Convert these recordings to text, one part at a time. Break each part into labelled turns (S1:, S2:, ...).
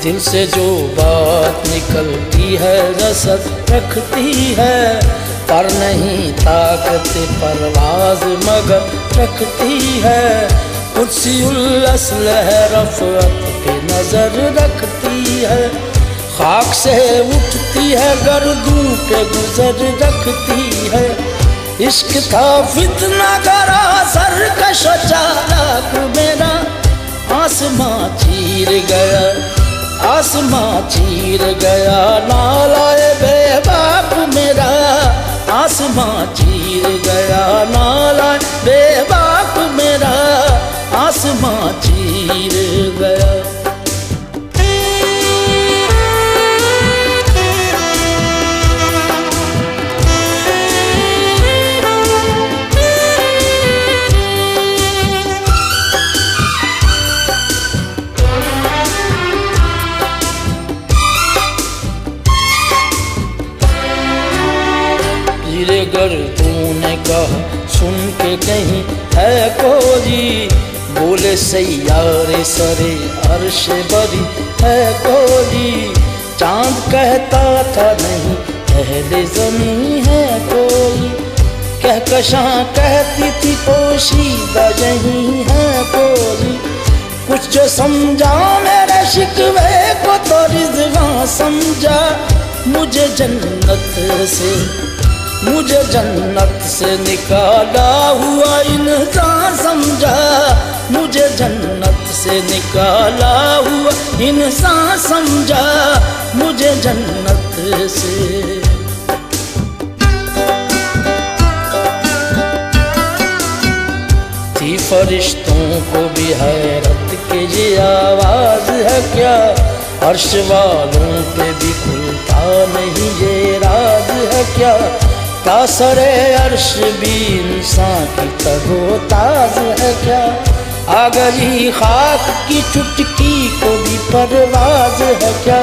S1: दिल से जो बात निकलती है रसद रखती है, पर नहीं ताकत परवाज मगर रखती है। कुर्सियुल अस्ल है रफ़अत पे नजर रखती है, खाक से उठती है गर्दों पे गुजर रखती है। इश्क था फितना करा सरकश चालाक मेरा, आसमां चीर गया, आसमां चीर गया नालाए बेबाक मेरा, आसमां चीर गया नालाए बेबाक मेरा, आसमां चीर गया। गर तूने कहा सुन के कहीं है कोई, बोले सैयारे सरे अर्श बरी है कोई। चांद कहता था नहीं अहले ज़मीं है कोई, कहकशां कहती थी पोशीदा यहीं है कोई। कुछ जो समझा मेरे शिकवे को तो रिज़वां समझा, मुझे जन्नत से निकाला हुआ इंसान समझा, मुझे जन्नत से निकाला हुआ इंसान समझा, मुझे जन्नत से। थी फरिश्तों को भी हैरत के ये आवाज है क्या, अर्श वालों पे भी खुलता नहीं ये राज है क्या। कासरे अर्श भी इंसान की तरोताज है क्या, आ गई खाक की चुटकी को भी परवाज है क्या।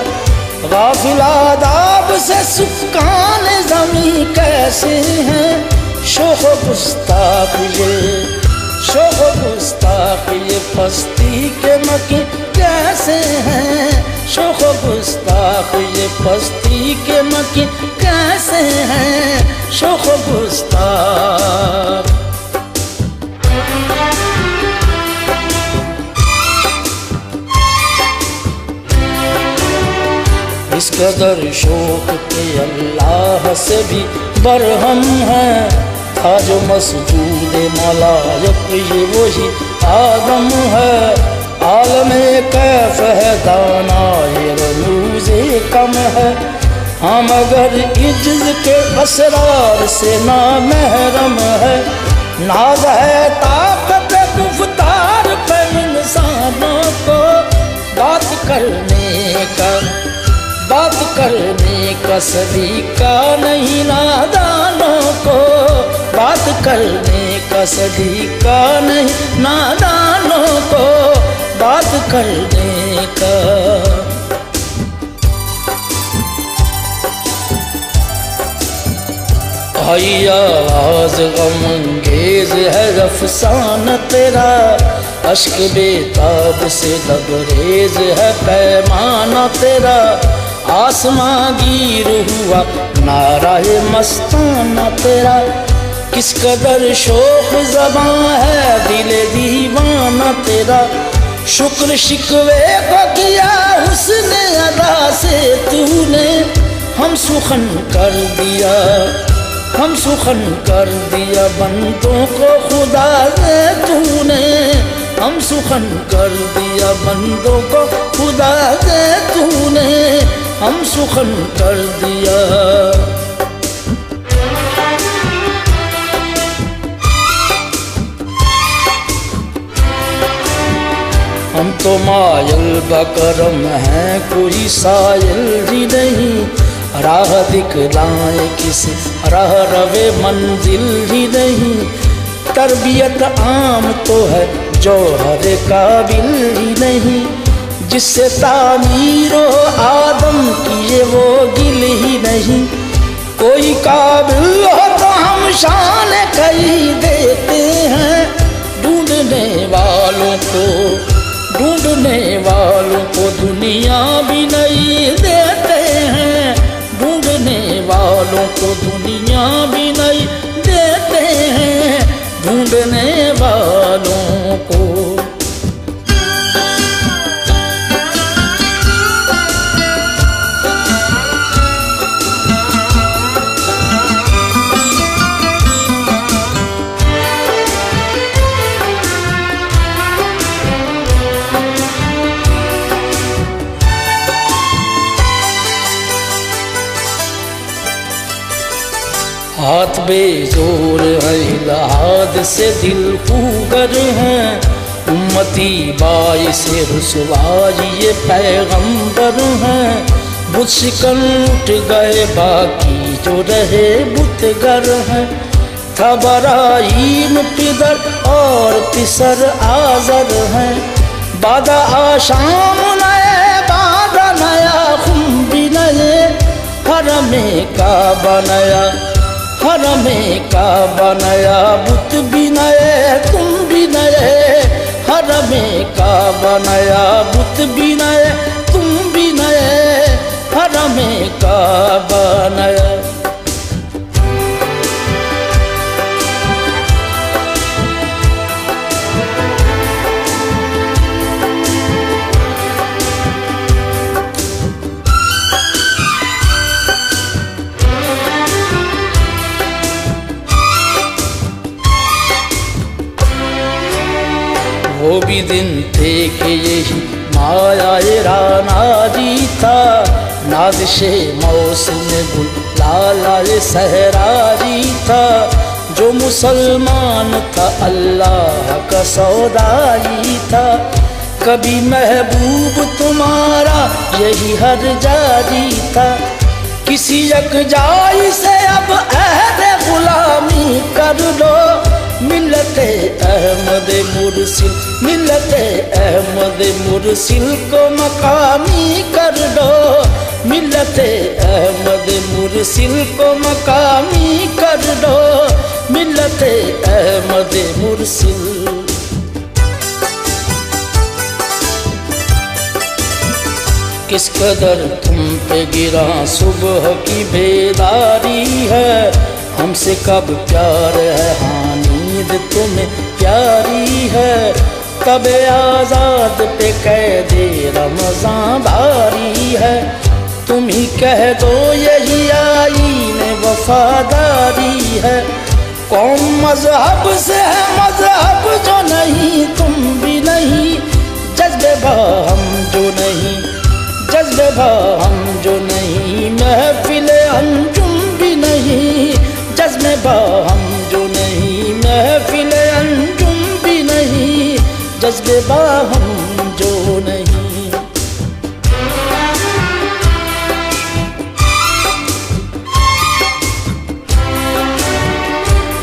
S1: गाफिल आदाब से सुकान ज़मीं कैसे हैं, शोख गुस्ताख ये पस्ती के मकी कैसे हैं, शोख गुस्ताख ये पस्ती के मकी कैसे हैं, शोख गुस्ताख। इस कदर शौक के अल्लाह से भी बरहम है, था जो मसजूद मलायक ये वही आदम है। आलमे कैफ है दाना ये रमूज़े कम है, हम अगर इज्ज़ के असरार से ना महरम है। नाज है ताकत गुफ्तार पे इंसानों को, बात करने का सलीका नहीं नादानों को, बात करने का सलीका नहीं नादानों को, बात करने का। आई आवाज़ गमंगेज है अफसाना तेरा, अश्क बेताब से लबरेज है पैमाना तेरा। आसमां गिर हुआ नाराए मस्ताना तेरा, किस कदर शोख ज़बां है दिले दीवाना तेरा। शुक्र शिकवे को किया हुस्न अदा से तूने, हम सुखन कर दिया बंदों को खुदा से तूने, हम सुखन कर दिया बंदों को खुदा से तूने, हम सुखन कर दिया। हम तो मायल बकरम हैं कोई सायल ही नहीं, राह दिखलाए किसी राह रवे मंजिल ही नहीं। तरबियत आम तो है जौहर काबिल ही नहीं, जिससे तामीरो आदम की ये वो गिल ही नहीं। कोई काबिल हो तो हम शान कहीं देते हैं, ढूंढने वालों को ढूंढने वालों को दुनिया भी नहीं देते हैं, ढूंढने वालों को दुनिया भी नहीं देते हैं, ढूंढने वालों को। हाथ बेजोर है इलाहाद से दिल खूगर हैं, उम्मती बाइस रुसवाई ये पैगंबर हैं। बुत शिकन उठ गए बाकी जो रहे बुतगर हैं, था बराईम पिदर और पिसर आजर हैं। बादा आशाम नए बादा नया खुम भी नए, हरमे का बनाया हरमे का बनाया, बुत भी नए तुम भी नए, हरमे का बनाया बुत भी नए तुम भी नए, हरमे का बनाया। वो भी दिन थे कि यही माया रानाजी था, नादिशे मौसम गुल लाला सहराजी था। जो मुसलमान था अल्लाह का सौदाई था, कभी महबूब तुम्हारा यही हर जारी था। किसी यकजाई से अब अहद गुलामी कर लो, मिलते अहमद मुरसिल मिलते अहमद मुरसिल को मकामी कर दो, मिलते अहमद मुरसिल को मकामी कर दो, मिलते अहमद मुरसिल। किस कदर तुम पे गिरा सुबह की बेदारी है, हमसे कब प्यार है हाँ नींद तुम्हें प्यारी है। तब आजाद पे कैदे रमज़ां बारी है, तुम ही कह दो यही आईन वफादारी है। कौम मजहब से है मजहब जो नहीं तुम भी नहीं, जज्बे हम जो नहीं जज्बे हम जो नहीं, महफिल अंजुम भी नहीं, जज्बे हम जो नहीं, महफिल अंजुम भी नहीं, जज्बे हम जो नहीं।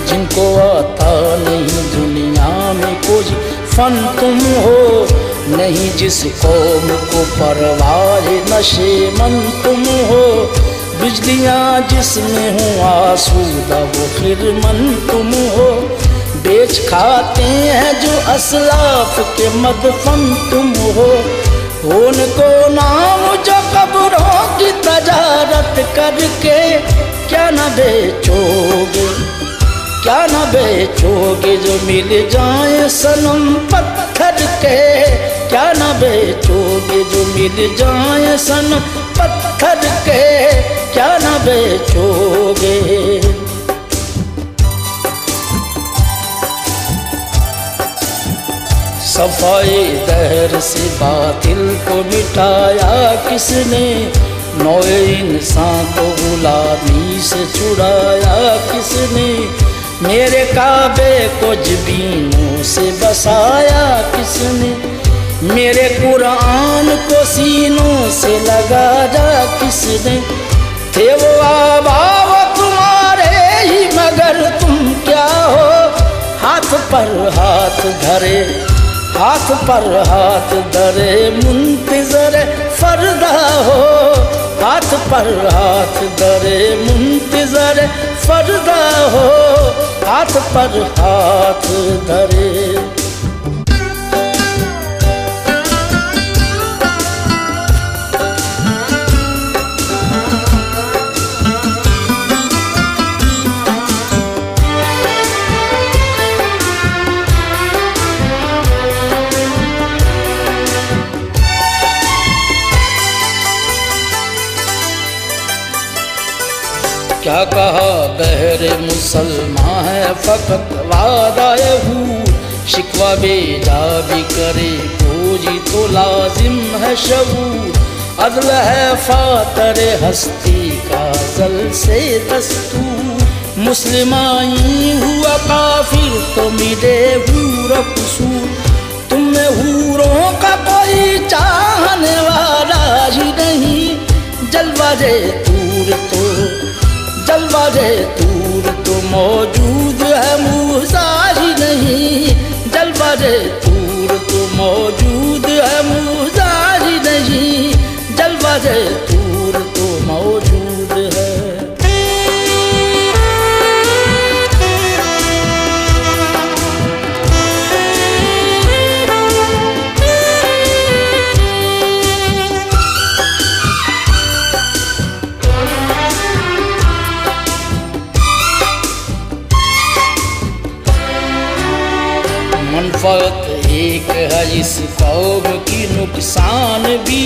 S1: जिनको आता नहीं दुनिया में कोई फन तुम हो, नहीं जिस कौम को परवाह नशे मन तुम हो। बिजलियाँ जिसमें हूँ आसूदा वो फिर मन तुम हो, बेच खाते हैं जो असलाफ के मदफन तुम हो। उनको नाम जो कब्रों की तजारत करके क्या न बेचोगे, क्या न बेचोगे जो मिल जाए सनम पत्थर के, क्या न बेचोगे जो मिल जाए सनम पत्थर के, क्या न बेचोगे। सफाई दहर से बातिल को मिटाया किसने, नौए इंसान को गुलामी से छुड़ाया किसने। मेरे काबे को जबीनों से बसाया किसने, मेरे कुरान को सीनों से लगाया किसने। थे वो आबाव तुम्हारे ही मगर तुम क्या हो, हाथ पर हाथ धरे हाथ पर हाथ धरे मुंतज़र फरदा हो, हाथ पर हाथ धरे मुंतज़र फरदा हो, हाथ पर हाथ धरे। क्या कहा बहरे मुसलमान है फ़कत वादाए हूँ, शिकवा बेजा भी करे खोजी तो लाजिम है शऊर। अदल है फातर हस्ती का जल से दस्तूर, मुस्लिमाई हुआ काफिर तो मिले हूर कसूर। तुम्हें हूरों का कोई चाहने वाला ही नहीं, जलवाजे तूर तो जलवाजे तूर तो मौजूद है मूसा ही नहीं, जलवाजे तूर तो मौजूद है मूसा ही नहीं, जलवाजे तूर तो मौजूद है। मनफ़अत एक है इस कौम की, नुकसान भी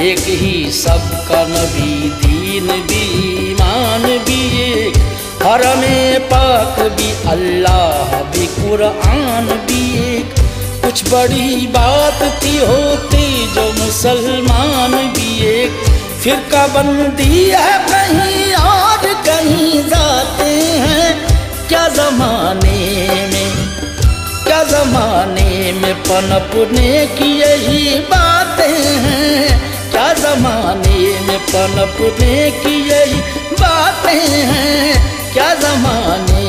S1: एक ही सबका नबी दीन भी ईमान भी एक, हरमे पाक भी अल्लाह भी कुरान भी एक। कुछ बड़ी बात थी होती जो मुसलमान भी एक, फिरका बंदी है कहीं और कहीं जाते हैं। क्या ज़माने में पनपने की यही बातें हैं, क्या ज़माने में पनपने की यही बातें हैं, क्या ज़माने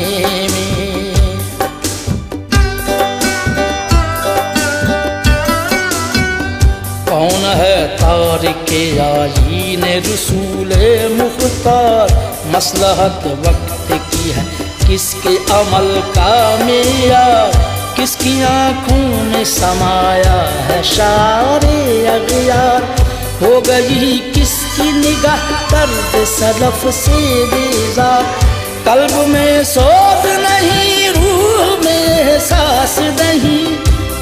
S1: में। कौन है तारिके आईन रसूले मुख्तार, मसलहत वक्त की है किसके अमल का मेयार, किसकी आँखों में समाया है शारे अग़यार। हो गई किसकी निगाह दर्द सलफ से बेज़ार, कल्ब में सोच नहीं रूह में एहसास नहीं,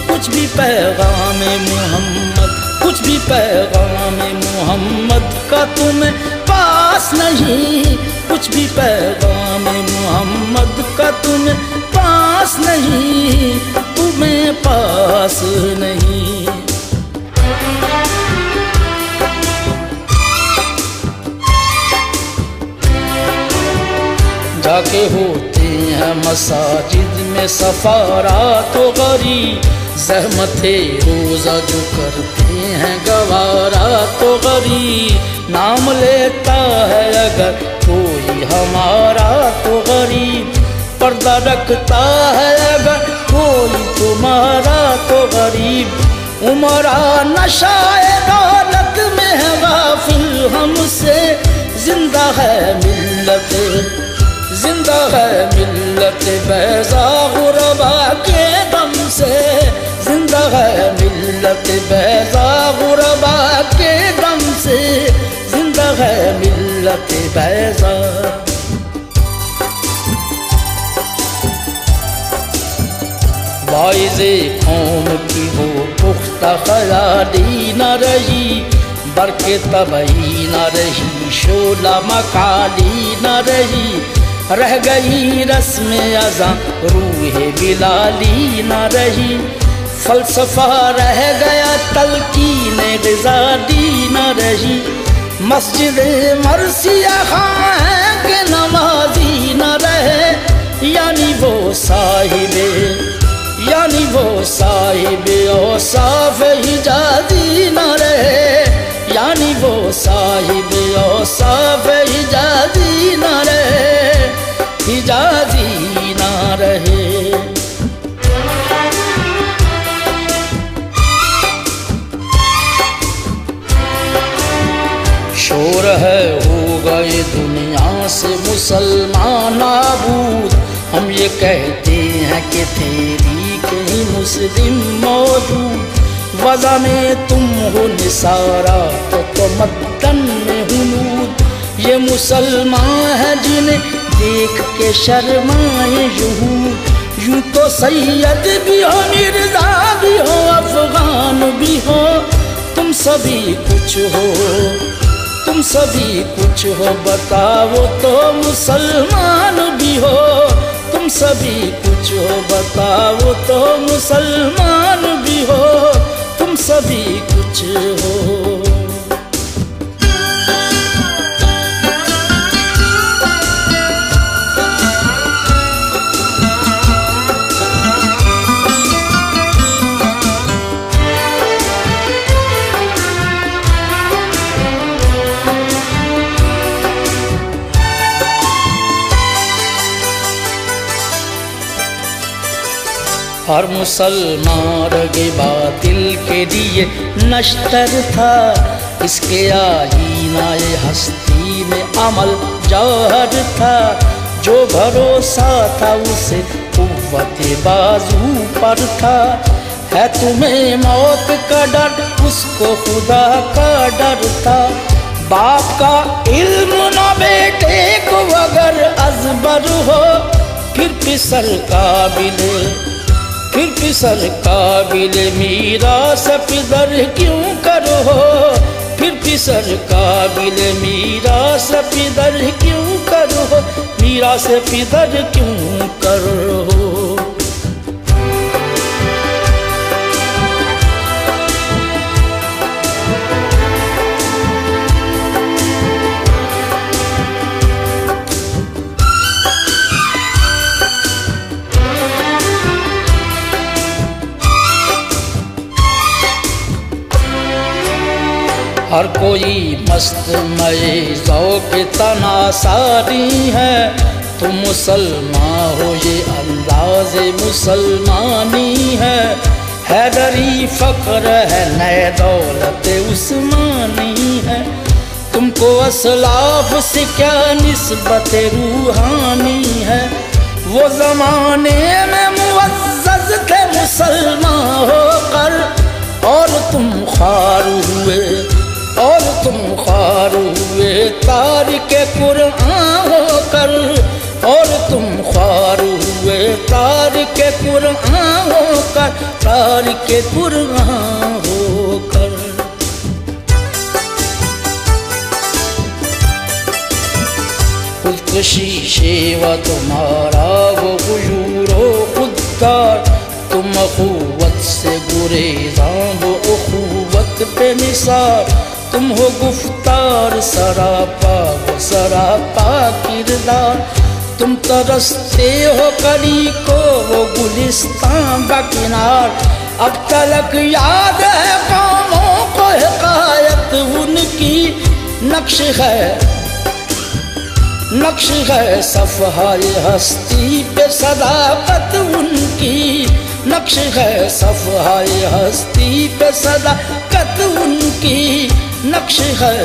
S1: कुछ भी पैगाम मोहम्मद, कुछ भी पैगाम मोहम्मद का तुम्हें पास नहीं, कुछ भी पैगाम मोहम्मद का तुम्हें पास नहीं, तुम्हें पास नहीं। जाके होते हैं मसाजिद में सफारा तो गरीब, ज़हमते रोज़ा जो करते हैं गवारा तो गरीब, नाम लेता है अगर कोई हमारा तो गरीब, पर्दा रखता है अगर कोई तुम्हारा तो गरीब। उमरा नशाए दौलत में है गाफिल हमसे, जिंदा है मिल्लत, जिंदा है मिल्लत बैज़ा गुरबा के दम से, जिंदा है मिल्लत बैज़ा गुरबा के दम से, जिंदा है मिल्लत बैज़ा। वाइज़े कौम की वो पुख्ता ख़याली न रही, बरके तबई न रही, शोला मकाली न रही, रह गई रस्म अज़ां रूहे बिलाली न रही, फ़लसफ़ा रह गया तलकीन ग़िज़ाली न रही, मस्जिद मरसिया खां के नमाज़ी न रहे, यानी वो साहिबे औसाफ हिजाज़ी न रहे, यानी वो साहिबे औसाफ हिजाज़ी न रहे, हिजाज़ी न रहे। शोर है हो गए दुनिया से मुसलमान नाबूद, हम ये कहते हैं कि तेरी कहीं मुस्लिम मौजूद, वज़ा में तुम हो निसारा तो मद्दन में हुनूद, ये मुसलमान है जिन्हें देख के शर्माए यूहूद। यूं तो सैयद भी हो, मिर्ज़ा भी हो, अफ़गान भी हो, तुम सभी कुछ हो, तुम सभी कुछ हो बताओ तो मुसलमान भी हो। तुम सभी कुछ हो बताओ तो मुसलमान भी हो। तुम सभी कुछ हो। हर मुसलमान के बातिल के लिए नश्तर था, इसके आईनाए हस्ती में अमल जौहर था। जो भरोसा था उसे कुव्वते बाजू पर था। है तुम्हें मौत का डर, उसको खुदा का डर था। बाप का इल्म न बेटे को अगर अजबर हो, फिर फिसल काबिल मीरास पिदर क्यों करो। फिर फिसल काबिल मीरास पिदर क्यों करो। मीरास पिदर क्यों करो। हर कोई मस्त मए ज़ौक़ तनासारी है। तुम मुसलमान हो ये अंदाज़ मुसलमानी है। हैदरी फ़क्र है नए दौलत उस्मानी है। तुमको असलाफ से क्या निस्बत रूहानी है। वो ज़माने में मुअज़्ज़ज़ थे मुसलमान होकर, और तुम ख़ार हुए तारिके कुरान होकर। और तुम ख़ार हुए तारिके कुरान होकर। तारिके कुरान होकर। खुदकुशी शेवा तुम्हारा वो गुजूरो खुददार। तुम अखुवत से गुरेज़ां वो अखुवत पे निसार। तुम हो गुफ्तार सरापा वो सरापा किरदार। तुम तरसते हो कली को वो गुलिस्तान का किनार। अब तलक याद है कौमों को हिकायत उनकी। नक्श है सफ़हाए हस्ती पे सदाकत उनकी। नक्श है सफ़हाए हस्ती पे सदाकत उनकी। नक्श है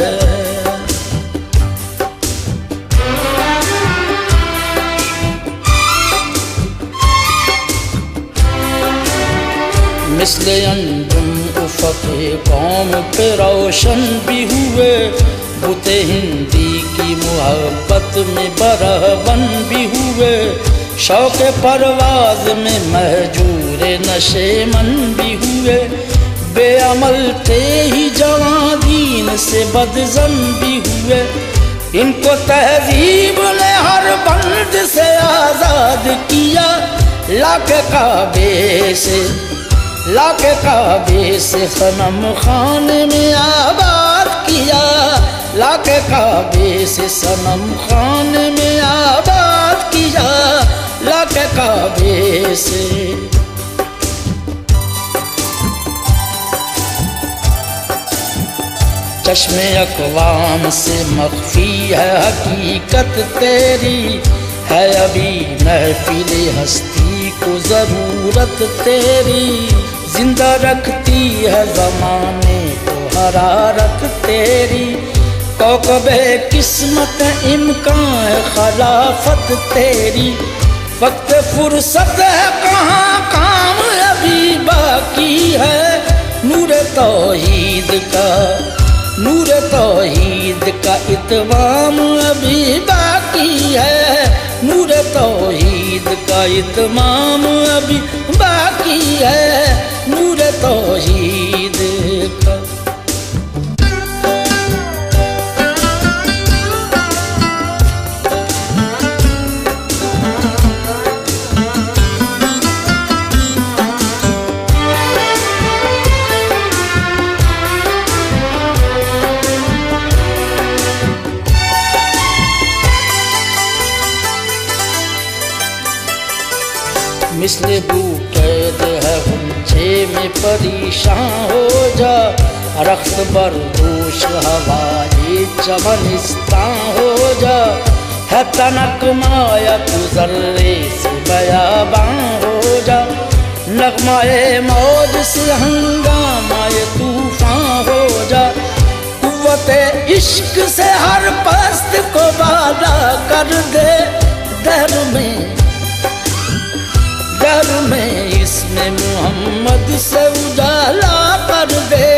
S1: मिस्ले अंजुम उफ़क़े कौम पे रोशन भी हुए। बुते हिंदी की मुहब्बत में बरहबन भी हुए। शौक़ परवाज़ में महजूर नशेमन भी हुए। बेअमल थे ही जवां दीन से बदज़न भी हुए। इनको तहज़ीब ने हर बंद से आज़ाद किया। लाके काबे से सनम खाने में आबाद किया। लाके काबे से सनम खाने में आबाद किया। लाके काबे से चश्मे अक़वाम से मख्फी है हकीकत तेरी। है अभी महफिले हस्ती को ज़रूरत तेरी। जिंदा रखती है ज़माने को हरारत तेरी। कौकबे किस्मत इम्कान खिलाफत तेरी। वक्त फुर्सत है कहाँ काम अभी बाकी है। नूर तौहीद का इत्माम अभी बाकी है। नूर तौहीद का इत्माम अभी बाकी है। नूर तौहीद का इसलिए तू कैद है हुंजे में परेशान हो जा, रख्त बरदोश हवाए चमनिस्तां हो जा, है तनक माया तू जर्रे से बयाबां हो जा, नगमाए मौज से हंगामाए तूफान हो जा, कुव्वते इश्क से हर पस्त को बाला कर दे, दर में इसमें मोहम्मद से उजाला कर दे,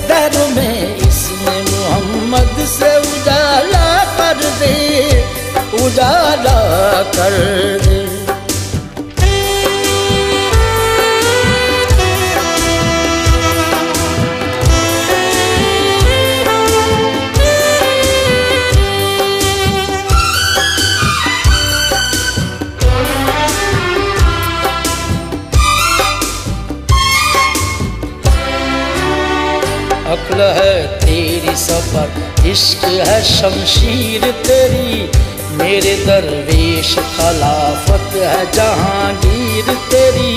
S1: दर में इसमें मोहम्मद से उजाला कर दे, उजाला कर दे। अक्ल है तेरी सफर, इश्क है शमशीर तेरी, मेरे दरवेश खलाफत है जहांगीर तेरी,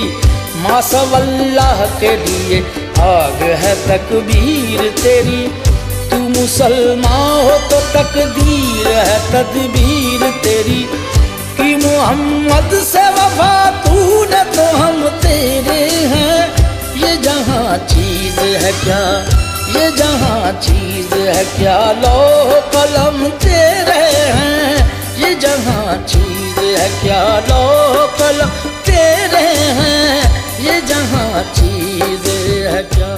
S1: मासवल्लाह के लिए आग है तकबीर तेरी, तू मुसलमान हो तो तकदीर है तदबीर तेरी, कि मोहम्मद से वफा तूने तो हम तेरे हैं, ये जहाँ चीज है क्या, ये जहाँ चीज है क्या, लौह कलम तेरे हैं, ये जहाँ चीज है क्या, लौह कलम तेरे हैं, ये जहाँ चीज है क्या।